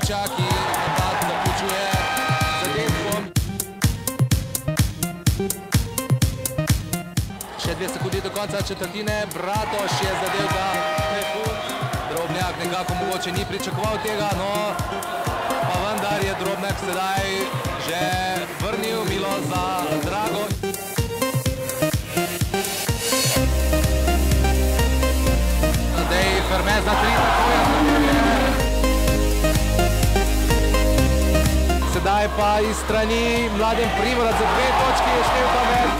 Držiča, ki napad zaključuje zadetkom. Še 2 sekundi do konca četrtine. Bratoš je zadev ga prepun. Drobnjak nekako mogoče ni pričakoval tega, no pa vendar je Drobnjak sedaj že vrnil milo za Drago. Zdaj Ferme za 3 takoj. Sedaj pa iz strani Mladen Primorac za 2 točki je štel pa med.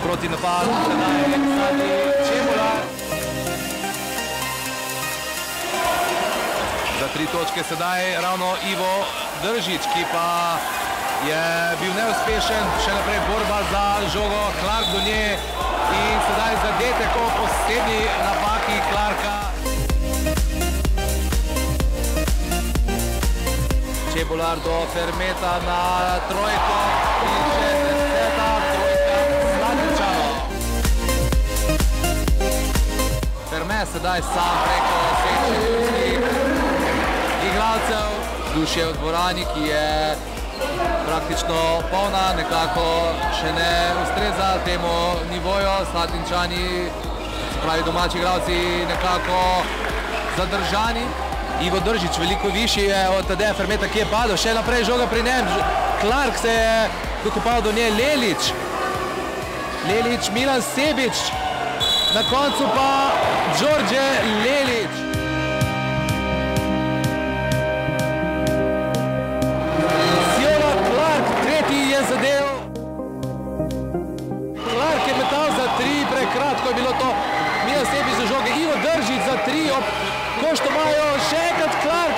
Proti napad, sedaj Sandi Čebular. Za 3 točke sedaj ravno Ivo Držič, ki pa je bil neuspešen, še naprej borba za žogo, Clark do nje in sedaj zadetek po posebni napaki Clarka. Čebular do Fermeta na trojko in še 10. trojka Slatinčanov. Ferme sedaj sam preko vseh igralcev. Dušje v dvorani, ki je praktično polna, nekako še ne ustreza temu nivoju. Slatinčani, se pravi domači igralci, nekako zadržani. Ivo Držič veliko višji je od Tadeja Fermeta, ki je padel. Še naprej žoga pri njem. Clark se je dokopal do nje. Lelič. Lelič, Milan Sebič. Na koncu pa Đorđe Lelič. Sjona Clark, tretji je zadev. Clark je metal za 3, prekratko je bilo to. Milan Sebič za žoge. Ivo Držič za 3 ob Koštomajo, še enkrat Clark,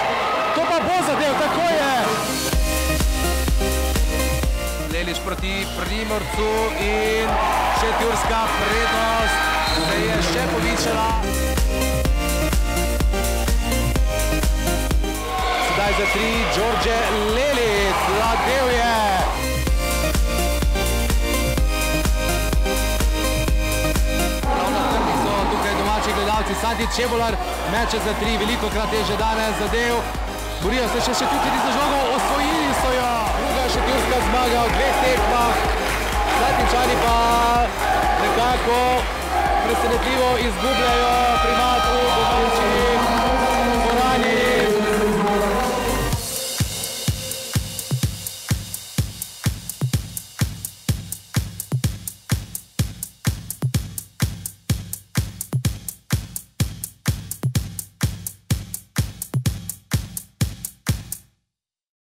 to pa bo zadev, tako je. Lelič proti Primorcu in šetjurska prednost se je še povišala. Sedaj za 3 Đorđe Lelič, zadev je. Gledalci, Sandi Čebular meče za 3, velikokrat je že danes zadev. Borijo se še tudi za žogo, osvojili so jo. Druga šetjurska zmaga v 2 tekmah. Slatinčani pa nekako presenetljivo izgubljajo primat v domači